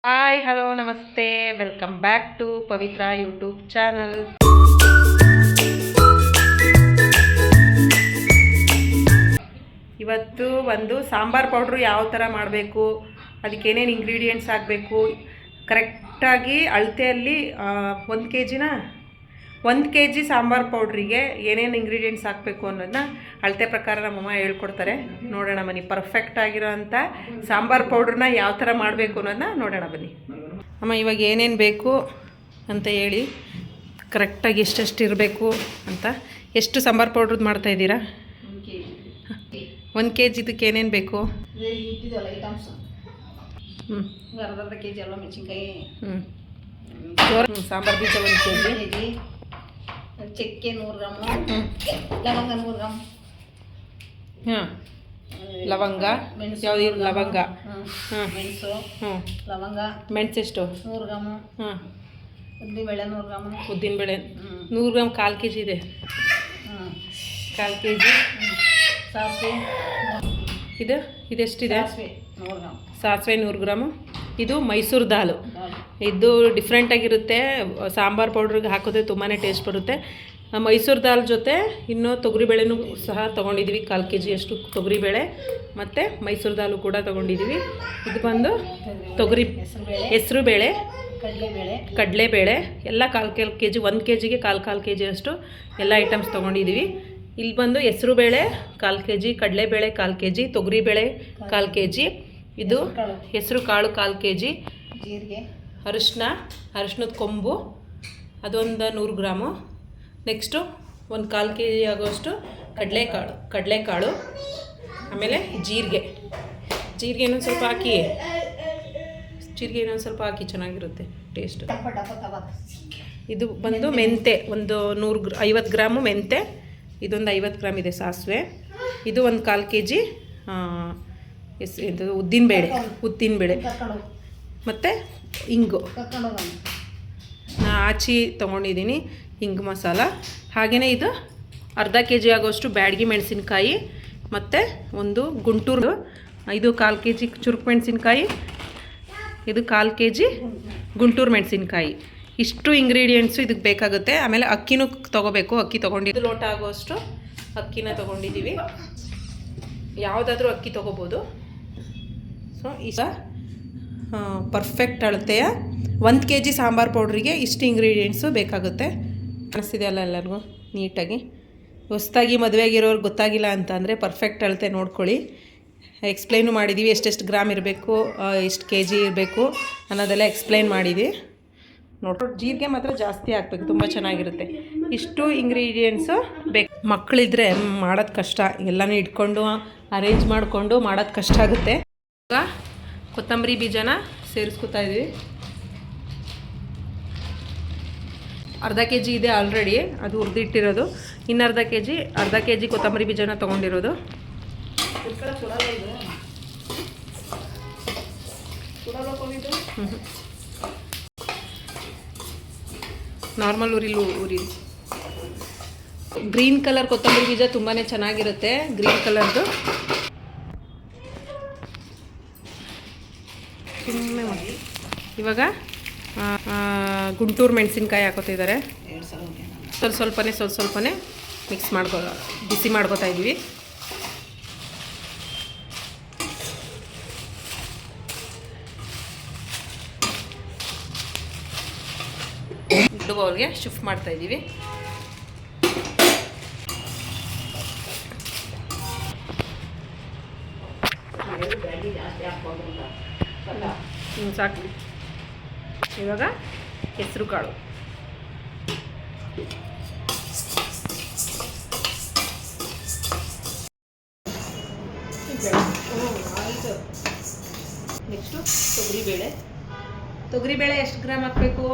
Hi hello ನಮಸ್ತೆ, welcome back to Pavitra YouTube channel. ಇವತ್ತು ಒಂದು ಸಾಂಬಾರ್ ಪೌಡ್ರು ಯಾವ ಥರ ಮಾಡಬೇಕು, ಅದಕ್ಕೆ ಏನೇನು ಇಂಗ್ರೀಡಿಯೆಂಟ್ಸ್ ಹಾಕಬೇಕು, ಕರೆಕ್ಟಾಗಿ ಅಳತೆಯಲ್ಲಿ 1 ಕೆ ಜಿ ಸಾಂಬಾರ್ ಪೌಡ್ರಿಗೆ ಏನೇನು ಇಂಗ್ರೀಡಿಯೆಂಟ್ಸ್ ಹಾಕಬೇಕು ಅನ್ನೋದನ್ನ ಅಳತೆ ಪ್ರಕಾರ ನಮ್ಮಮ್ಮ ಹೇಳ್ಕೊಡ್ತಾರೆ. ನೋಡೋಣ ಬನ್ನಿ, ಪರ್ಫೆಕ್ಟ್ ಆಗಿರೋಂಥ ಸಾಂಬಾರ್ ಪೌಡ್ರನ್ನ ಯಾವ ಥರ ಮಾಡಬೇಕು ಅನ್ನೋದನ್ನ ನೋಡೋಣ ಬನ್ನಿ. ಅಮ್ಮ, ಇವಾಗ ಏನೇನು ಬೇಕು ಅಂತ ಹೇಳಿ, ಕರೆಕ್ಟಾಗಿ ಎಷ್ಟೆಷ್ಟು ಇರಬೇಕು ಅಂತ. ಎಷ್ಟು ಸಾಂಬಾರು ಪೌಡ್ರದ್ದು ಮಾಡ್ತಾಯಿದ್ದೀರಾ? 1 ಕೆ ಜಿದಕ್ಕೆ ಏನೇನು ಬೇಕು? ಅರ್ಧ ಕೆ ಜಿ ಎಲ್ಲ ಮೆಣಸಿನ್ಕಾಯಿ, ಸಾಂಬಾರು ಬೀಜ 1 ಕೆ ಜಿ, ಚಕ್ಕೆ 100 ಗ್ರಾಮು, ಲವಂಗ 100 ಗ್ರಾಮ್, ಲವಂಗ ಯಾವ್ದು? ಲವಂಗ, ಮೆಣಸು, ಲವಂಗ, ಮೆಣಸು ಎಷ್ಟು? 100 ಗ್ರಾಮು, ಉದ್ದಿನಬೇಳೆ 100 ಗ್ರಾಮು, ಉದ್ದಿನಬೇಳೆ 100 ಗ್ರಾಮ್, 1/4 ಕೆ ಜಿ ಇದೆ. 1/4 ಕೆ ಜಿ ಸಾಸಿವೆ, ಇದೆಷ್ಟಿದೆ? 100 ಗ್ರಾಮ್ ಸಾಸಿವೆ 100 ಗ್ರಾಮು. ಇದು ಮೈಸೂರು ದಾಲು. ಇದು ಡಿಫ್ರೆಂಟಾಗಿರುತ್ತೆ, ಸಾಂಬಾರು ಪೌಡ್ರಿಗೆ ಹಾಕಿದ್ರೆ ತುಂಬಾ ಟೇಸ್ಟ್ ಬರುತ್ತೆ. ಮೈಸೂರು ದಾಲ್ ಜೊತೆ ಇನ್ನೂ ತೊಗರಿಬೇಳೆನೂ ಸಹ ತೊಗೊಂಡಿದ್ದೀವಿ, 1/4 ಕೆ ಜಿಯಷ್ಟು ತೊಗರಿಬೇಳೆ, ಮತ್ತು ಮೈಸೂರು ದಾಲು ಕೂಡ ತೊಗೊಂಡಿದ್ದೀವಿ. ಇದು ಬಂದು ಹೆಸರು ಬೇಳೆ, ಕಡಲೆಬೇಳೆ ಎಲ್ಲ 1/4 ಕೆ ಜಿ, 1 ಕೆ ಜಿಗೆ 1/4 ಕೆ ಜಿಯಷ್ಟು ಎಲ್ಲ ಐಟಮ್ಸ್ ತೊಗೊಂಡಿದ್ದೀವಿ. ಇಲ್ಲಿ ಬಂದು ಹೆಸರು ಬೇಳೆ 1/4 ಕೆ ಜಿ, ಕಡಲೆಬೇಳೆ 1/4 ಕೆ ಜಿ, ತೊಗರಿಬೇಳೆ 1/4 ಕೆ ಜಿ, ಇದು ಹೆಸರು ಕಾಳು 1/4 ಕೆ ಜಿ, ಜೀರಿಗೆ, ಅರಿಶಿನದ ಕೊಂಬು ಅದೊಂದು 100 ಗ್ರಾಮು. ನೆಕ್ಸ್ಟು 1/4 ಕೆ ಜಿ ಆಗೋಷ್ಟು ಕಡಲೆಕಾಳು, ಆಮೇಲೆ ಜೀರಿಗೆ ಇನ್ನೊಂದು ಸ್ವಲ್ಪ ಹಾಕಿ, ಚೆನ್ನಾಗಿರುತ್ತೆ ಟೇಸ್ಟ್. ಇದು ಬಂದು ಮೆಂತೆ, ಒಂದು 50 ಗ್ರಾಮು ಮೆಂತೆ, ಇದೊಂದು 50 ಗ್ರಾಮ್ ಇದೆ ಸಾಸಿವೆ, ಇದು 1/4 ಕೆ ಜಿ ಇದು ಉದ್ದಿನಬೇಳೆ ಮತ್ತು ಇಂಗು ಆಚಿ ತೊಗೊಂಡಿದ್ದೀನಿ, ಹಿಂಗು ಮಸಾಲ. ಹಾಗೆಯೇ ಇದು ಅರ್ಧ ಕೆ ಜಿ ಆಗೋಷ್ಟು ಬ್ಯಾಡಗಿ ಮೆಣಸಿನ್ಕಾಯಿ, ಮತ್ತು ಒಂದು ಗುಂಟೂರು, ಇದು 1/4 ಕೆ ಜಿ ಚುರುಕು ಮೆಣಸಿನ್ಕಾಯಿ, ಇದು 1/4 ಕೆ ಜಿ ಗುಂಟೂರು ಮೆಣಸಿನ್ಕಾಯಿ. ಇಷ್ಟು ಇಂಗ್ರೀಡಿಯೆಂಟ್ಸು ಇದಕ್ಕೆ ಬೇಕಾಗುತ್ತೆ. ಆಮೇಲೆ ಅಕ್ಕಿನೂ ತೊಗೋಬೇಕು, ಅಕ್ಕಿ ತೊಗೊಂಡಿದ್ದು ಲೋಟ ಆಗೋಷ್ಟು ಅಕ್ಕಿನ ತೊಗೊಂಡಿದ್ದೀವಿ. ಯಾವುದಾದ್ರೂ ಅಕ್ಕಿ ತೊಗೋಬೋದು. ಸೊ ಈಗ ಪರ್ಫೆಕ್ಟ್ ಅಳತೆಯ 1 ಕೆ ಜಿ ಸಾಂಬಾರು ಪೌಡ್ರಿಗೆ ಇಷ್ಟು ಇಂಗ್ರೀಡಿಯೆಂಟ್ಸು ಬೇಕಾಗುತ್ತೆ. ಕಾಣಿಸ್ತಿದೆ ಅಲ್ಲ ಎಲ್ಲರಿಗೂ ನೀಟಾಗಿ? ಹೊಸ್ದಾಗಿ ಮದುವೆಗಿರೋರು ಗೊತ್ತಾಗಿಲ್ಲ ಅಂತ ಅಂದರೆ ಪರ್ಫೆಕ್ಟ್ ಅಳತೆ ನೋಡ್ಕೊಳ್ಳಿ. ಎಕ್ಸ್ಪ್ಲೈನು ಮಾಡಿದ್ದೀವಿ, ಎಷ್ಟೆಷ್ಟು ಗ್ರಾಮ್ ಇರಬೇಕು, ಎಷ್ಟು ಕೆ ಜಿ ಇರಬೇಕು ಅನ್ನೋದೆಲ್ಲ ಎಕ್ಸ್ಪ್ಲೈನ್ ಮಾಡಿದ್ವಿ. ನೋಡ್ರಿ, ಜೀರಿಗೆ ಮಾತ್ರ ಜಾಸ್ತಿ ಹಾಕ್ಬೇಕು, ತುಂಬ ಚೆನ್ನಾಗಿರುತ್ತೆ. ಇಷ್ಟು ಇಂಗ್ರೀಡಿಯೆಂಟ್ಸು ಬೇಕು. ಮಕ್ಕಳಿದ್ರೆ ಮಾಡೋದು ಕಷ್ಟ, ಎಲ್ಲನೂ ಇಟ್ಕೊಂಡು ಅರೇಂಜ್ ಮಾಡಿಕೊಂಡು ಮಾಡೋದು ಕಷ್ಟ ಆಗುತ್ತೆ. ಈಗ ಕೊತ್ತಂಬರಿ ಬೀಜನ ಸೇರಿಸ್ಕೊತಾ ಇದ್ದೀವಿ. ಅರ್ಧ ಕೆ ಜಿ ಇದೆ ಆಲ್ರೆಡಿ, ಅದು ಹುರಿದಿಟ್ಟಿರೋದು. ಇನ್ನು ಅರ್ಧ ಕೆ ಜಿ ಕೊತ್ತಂಬರಿ ಬೀಜನ ತೊಗೊಂಡಿರೋದು. ನಾರ್ಮಲ್ ಉರಿ. ಗ್ರೀನ್ ಕಲರ್ ಕೊತ್ತಂಬರಿ ಬೀಜ ತುಂಬಾ ಚೆನ್ನಾಗಿರುತ್ತೆ, ಗ್ರೀನ್ ಕಲರ್ದು. ಇವಾಗ ಗುಂಟೂರು ಮೆಣಸಿನ್ಕಾಯಿ ಹಾಕೋತಿದ್ದಾರೆ. ಸ್ವಲ್ಪನೇ ಬಿಸಿ ಮಾಡ್ಕೋತಾ ಇದ್ದೀವಿ. ದೊಡ್ಡ ಬೌಲ್ಗೆ ಶಿಫ್ಟ್ ಮಾಡ್ತಾ ಇದ್ದೀವಿ. ಸಾಕು. ಇವಾಗ ಹೆಸರು ಕಾಳು, ನೆಕ್ಸ್ಟು ತೊಗರಿಬೇಳೆ ಎಷ್ಟು ಗ್ರಾಮ್ ಹಾಕಬೇಕು?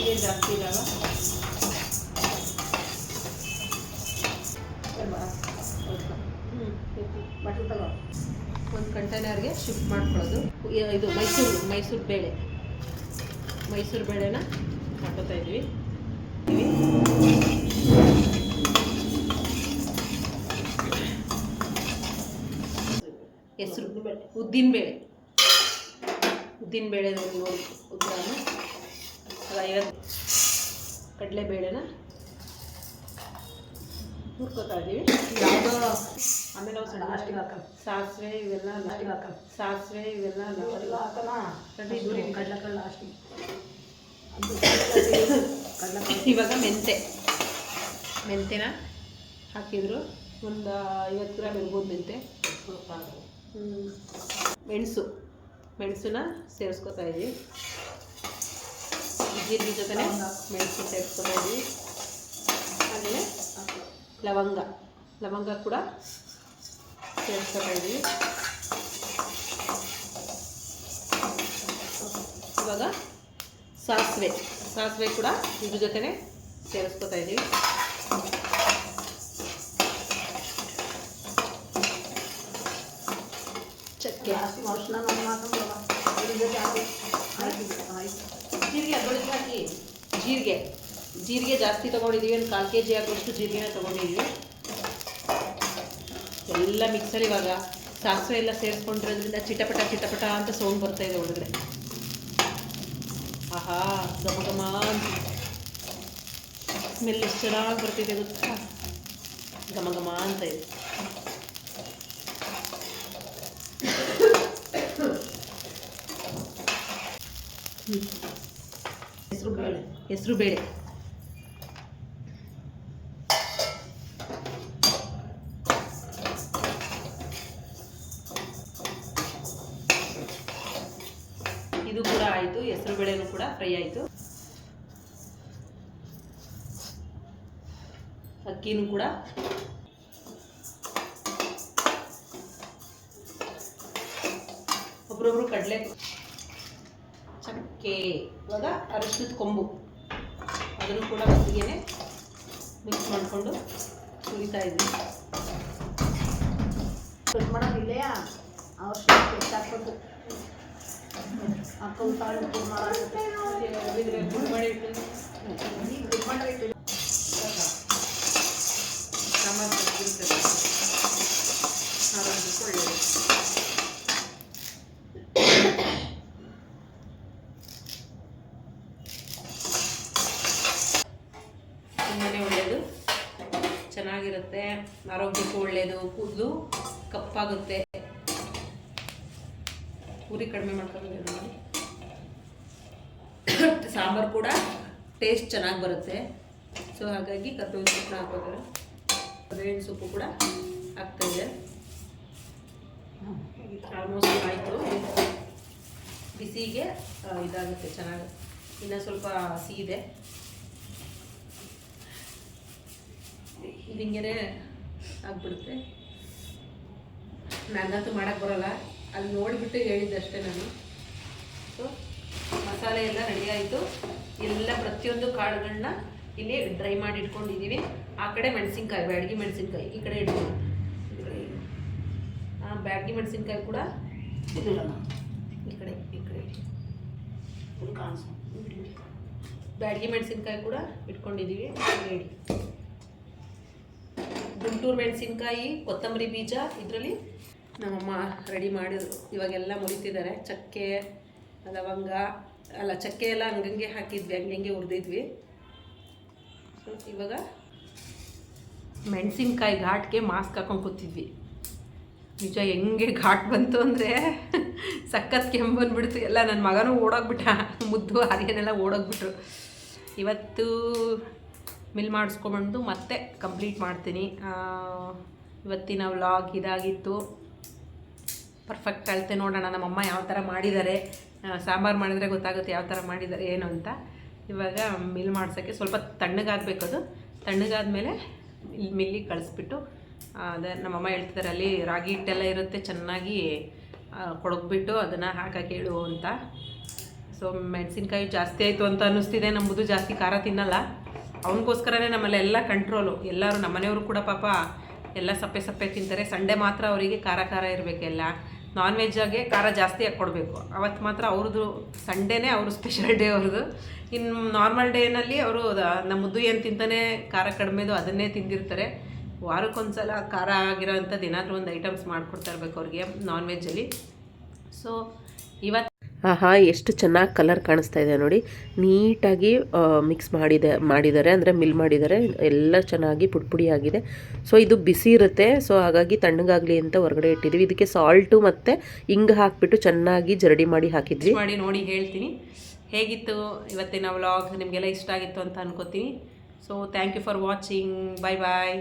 ಏನು ಜಾಸ್ತಿ ಇದ್ದಾವೆ. ಒಂದು ಕಂಟೈನರ್ಗೆ ಶಿಫ್ಟ್ ಮಾಡ್ಕೊಳ್ಳೋದು. ಇದು ಮೈಸೂರು ಬೇಳೆನ ಹಾಕೋತಾ ಇದ್ದೀವಿ. ಹೆಸರು ಉದ್ದಿನಬೇಳೆ ಉದ್ದಿನಬೇಳೆ ನೋಡಿ ಉದ್ರಾನು ಅದು 50 ಕಡಲೆಬೇಳೆನ ಹುರ್ಕೋತಾ ಇದ್ದೀವಿ. ಯಾವುದೋ ಆಮೇಲೆ ನಾವು ಸಣ್ಣ ಲಾಸ್ಟಿಗೆ ಹಾಕೋಣ ಸಾಸಿವೆ ಇವೆಲ್ಲ ಲಾಸ್ಟಿಗೆ ಹಾಕೋಣ ಸಾಸಿವೆ ಇವೆಲ್ಲ ಹಾಕೋಣ ಕಡಲೆಕಾಳು ಲಾಸ್ಟಿಗೆ. ಇವಾಗ ಮೆಂತೆನ ಹಾಕಿದ್ರು ಒಂದು 50 ಗ್ರಾಮ್ ಇರ್ಬೋದು ಮೆಂತೆ. ಮೆಣಸನ್ನ ಸೇರಿಸ್ಕೊತಾ ಇದ್ದೀವಿ. ಜೀರಿಗೆ ಜೊತೆ ಮೆಣಸು ಸೇರಿಸ್ಕೊತಾ ಇದ್ದೀವಿ. ಆಮೇಲೆ ಲವಂಗ ಕೂಡ ಸೇರಿಸ್ಕೊತಾ ಇದ್ದೀವಿ. ಇವಾಗ ಸಾಸಿವೆ ಕೂಡ ಇದ್ರ ಜೊತೆನೆ ಸೇರಿಸ್ಕೊತಾ ಇದ್ದೀವಿ. ಚಕ್ಕೆ ಜೀರಿಗೆ ಅದರೊಳಗೆ ಹಾಕಿ ಜೀರಿಗೆ ಜಾಸ್ತಿ ತೊಗೊಂಡಿದ್ದೀವಿ. ಒಂದು 1/4 kg ಆಗುವಷ್ಟು ಜೀರಿಗೆನ ತೊಗೊಂಡಿದ್ದೀವಿ. ಎಲ್ಲ ಮಿಕ್ಸಲ್ಲಿ ಇವಾಗ ಸಾಸಿವೆ ಎಲ್ಲ ಸೇರಿಸ್ಕೊಂಡಿರೋದ್ರಿಂದ ಚಿಟಪಟ ಅಂತ ಸೌಂಡ್ ಬರ್ತಾ ಇದೆ ಒಳಗಡೆ. ಆಹಾ ಘಮ ಅಂತ ಸ್ಮೆಲ್ ಎಷ್ಟು ಚೆನ್ನಾಗಿ ಬರ್ತಿದೆ ಗೊತ್ತಾ, ಘಮ ಅಂತ ಇದೆ. ಹೆಸರು ಬೇಳೆ ಇದು ಕೂಡ ಆಯಿತು. ಹೆಸರು ಬೇಳೆನೂ ಕೂಡ ಫ್ರೈ ಆಯಿತು. ಅಕ್ಕಿನೂ ಕೂಡ ಒಬ್ರೊಬ್ರು ಕಡಲೆ ಚಕ್ಕೆ ಇವಾಗ ಅರಿಶಿನದ ಕೊಂಬು ಅದನ್ನು ಕೂಡ ಒಟ್ಟಿಗೆ ಮಿಕ್ಸ್ ಮಾಡಿಕೊಂಡು ಹುರಿತಾ ಇದ್ವಿ. ಕಟ್ ಮಾಡೋದಿಲ್ಲ ಅವಶ್ಯ ಹಾಕೋದು ಹಾಕೊಂಡು ಕಾಳು ಸಾಂಬಾರು ಆರೋಗ್ಯಕ್ಕೆ ಒಳ್ಳೆಯದು. ತುಂಬನೇ ಒಳ್ಳೆಯದು, ಚೆನ್ನಾಗಿರುತ್ತೆ, ಆರೋಗ್ಯಕ್ಕೂ ಒಳ್ಳೆಯದು, ಕೂದಲು ಕಪ್ಪಾಗುತ್ತೆ. ಉರಿ ಕಡಿಮೆ ಮಾಡ್ಕೊಳ್ಳೋದು ನೋಡಿ. ಸಾಂಬಾರು ಕೂಡ ಟೇಸ್ಟ್ ಚೆನ್ನಾಗಿ ಬರುತ್ತೆ. ಸೊ ಹಾಗಾಗಿ ಕರ್ಬೇವಿನ ಸೊಪ್ಪನ್ನ ಹಾಕೋತಾರೆ. ಕರ್ಬೇವಿನ ಸೊಪ್ಪು ಕೂಡ ಆಗ್ತಾಯಿದೆ. ಆಲ್ಮೋಸ್ಟ್ ಆಯಿತು. ಬಿಸಿಗೆ ಇದಾಗುತ್ತೆ ಚೆನ್ನಾಗಿ. ಇನ್ನು ಸ್ವಲ್ಪ ಹಸಿ ಇದೆ. ಹಿಂಗೆ ಆಗ್ಬಿಡುತ್ತೆ. ನನಗಂತೂ ಮಾಡೋಕ್ಕೆ ಬರೋಲ್ಲ, ಅಲ್ಲಿ ನೋಡಿಬಿಟ್ಟು ಹೇಳಿದ್ದಷ್ಟೇ ನಾನು. ಸೊ ಮಸಾಲೆ ಎಲ್ಲ ರೆಡಿ ಆಯಿತು. ಎಲ್ಲ ಪ್ರತಿಯೊಂದು ಕಾಳುಗಳನ್ನ ಇಲ್ಲಿ ಡ್ರೈ ಮಾಡಿ ಇಟ್ಕೊಂಡಿದ್ದೀವಿ. ಆ ಕಡೆ ಮೆಣಸಿನ್ಕಾಯಿ, ಬ್ಯಾಡಗಿ ಮೆಣಸಿನ್ಕಾಯಿ ಈ ಕಡೆ ಇಟ್ಕೊಂಡು, ಬ್ಯಾಡಗಿ ಮೆಣಸಿನ್ಕಾಯಿ ಕೂಡ ಈ ಕಡೆ ಬ್ಯಾಡಗಿ ಮೆಣಸಿನ್ಕಾಯಿ ಕೂಡ ಇಟ್ಕೊಂಡಿದ್ದೀವಿ ರೆಡಿ. ಗುಂಟೂರು ಮೆಣಸಿನ್ಕಾಯಿ, ಕೊತ್ತಂಬರಿ ಬೀಜ ಇದರಲ್ಲಿ ನಮ್ಮಮ್ಮ ರೆಡಿ ಮಾಡಿದ್ರು. ಇವಾಗೆಲ್ಲ ಮುರಿತಿದ್ದಾರೆ. ಚಕ್ಕೆ, ಲವಂಗ ಅಲ್ಲ ಚಕ್ಕೆ ಎಲ್ಲ ಹಂಗಂಗೆ ಹಾಕಿದ್ವಿ, ಹಂಗಂಗೆ ಹುರಿದಿದ್ವಿ. ಸೊ ಇವಾಗ ಮೆಣಸಿನ್ಕಾಯಿ ಘಾಟ್ಗೆ ಮಾಸ್ಕ್ ಹಾಕೊಂಡು ಕೂತಿದ್ವಿ. ನಿಜ ಹೆಂಗೆ ಘಾಟ್ ಬಂತು ಅಂದರೆ ಸಖತ್ ಕೆಮ್ಮು ಬಂದುಬಿಡ್ತು. ಎಲ್ಲ ನನ್ನ ಮಗನೂ ಓಡೋಗ್ಬಿಟ್ಟ, ಮುದ್ದು ಆರ್ಯನೆಲ್ಲ ಓಡೋಗ್ಬಿಟ್ರು. ಇವತ್ತು ಮಿಲ್ ಮಾಡಿಸ್ಕೊಂಬಂದು ಮತ್ತೆ ಕಂಪ್ಲೀಟ್ ಮಾಡ್ತೀನಿ. ಇವತ್ತಿನ ವ್ಲಾಗ್ ಇದಾಗಿತ್ತು. ಪರ್ಫೆಕ್ಟ್ ಅಳತೆ ನೋಡೋಣ ನಮ್ಮಮ್ಮ ಯಾವ ಥರ ಮಾಡಿದ್ದಾರೆ. ಸಾಂಬಾರು ಮಾಡಿದರೆ ಗೊತ್ತಾಗುತ್ತೆ ಯಾವ ಥರ ಮಾಡಿದ್ದಾರೆ ಏನು ಅಂತ. ಇವಾಗ ಮಿಲ್ ಮಾಡ್ಸೋಕ್ಕೆ ಸ್ವಲ್ಪ ತಣ್ಣಗಾಗಬೇಕು. ಅದು ತಣ್ಣಗಾದ್ಮೇಲೆ ಮಿಲ್ಲಿಗೆ ಕಳಿಸ್ಬಿಟ್ಟು ಅದೇ ನಮ್ಮಮ್ಮ ಹೇಳ್ತಿದ್ದಾರೆ ಅಲ್ಲಿ ರಾಗಿ ಹಿಟ್ಟೆಲ್ಲ ಇರುತ್ತೆ, ಚೆನ್ನಾಗಿ ಕೊಡಗ್ಬಿಟ್ಟು ಅದನ್ನು ಹಾಕಕ್ಕೆ ಹೇಳು ಅಂತ. ಸೊ ಮೆಣಸಿನ್ಕಾಯಿ ಜಾಸ್ತಿ ಆಯಿತು ಅಂತ ಅನ್ನಿಸ್ತಿದೆ. ನಮ್ಮದು ಜಾಸ್ತಿ ಖಾರ ತಿನ್ನಲ್ಲ, ಅವನಿಗೋಸ್ಕರನೇ ನಮ್ಮಲ್ಲೆಲ್ಲ ಕಂಟ್ರೋಲು. ಎಲ್ಲರೂ ನಮ್ಮನೆಯವರು ಕೂಡ ಪಾಪ ಎಲ್ಲ ಸಪ್ಪೆ ತಿಂತಾರೆ. ಸಂಡೇ ಮಾತ್ರ ಅವರಿಗೆ ಖಾರ ಇರಬೇಕೆಲ್ಲ. ನಾನ್ ವೆಜ್ಜಾಗೆ ಖಾರ ಜಾಸ್ತಿ ಹಾಕ್ಕೊಡ್ಬೇಕು. ಅವತ್ತು ಮಾತ್ರ ಅವ್ರದ್ದು ಸಂಡೇನೇ ಅವರು ಸ್ಪೆಷಲ್ ಡೇ ಅವ್ರದ್ದು. ಇನ್ನು ನಾರ್ಮಲ್ ಡೇನಲ್ಲಿ ಅವರು ನಮ್ಮದು ಏನು ತಿಂತಾನೆ ಖಾರ ಕಡಿಮೆದು ಅದನ್ನೇ ತಿಂದಿರ್ತಾರೆ. ವಾರಕ್ಕೊಂದ್ಸಲ ಖಾರ ಆಗಿರೋವಂಥದ್ದು ಏನಾದರೂ ಒಂದು ಐಟಮ್ಸ್ ಮಾಡಿಕೊಡ್ತಾ ಇರಬೇಕು ಅವ್ರಿಗೆ ನಾನ್ ವೆಜ್ಜಲ್ಲಿ. ಸೊ ಇವತ್ತು ಆಹಾ ಎಷ್ಟು ಚೆನ್ನಾಗಿ ಕಲರ್ ಕಾಣಿಸ್ತಾ ಇದೆ ನೋಡಿ. ನೀಟಾಗಿ ಮಿಕ್ಸ್ ಮಾಡಿದ್ದಾರೆ ಅಂದರೆ ಮಿಲ್ ಮಾಡಿದ್ದಾರೆ. ಎಲ್ಲ ಚೆನ್ನಾಗಿ ಪುಡಿ ಆಗಿದೆ. ಸೊ ಇದು ಬಿಸಿ ಇರುತ್ತೆ, ಸೊ ಹಾಗಾಗಿ ತಣ್ಣಗಾಗಲಿ ಅಂತ ಹೊರಗಡೆ ಇಟ್ಟಿದ್ದೀವಿ. ಇದಕ್ಕೆ ಸಾಲ್ಟು ಮತ್ತು ಹಿಂಗೆ ಹಾಕಿಬಿಟ್ಟು ಚೆನ್ನಾಗಿ ಜರಡಿ ಮಾಡಿ ಹಾಕಿದ್ವಿ. ಮಾಡಿ ನೋಡಿ ಹೇಳ್ತೀನಿ ಹೇಗಿತ್ತು ಇವತ್ತಿನ ವ್ಲಾಗ್. ನಿಮಗೆಲ್ಲ ಇಷ್ಟ ಆಗಿತ್ತು ಅಂತ ಅನ್ಕೋತೀನಿ. So thank you for watching. Bye bye.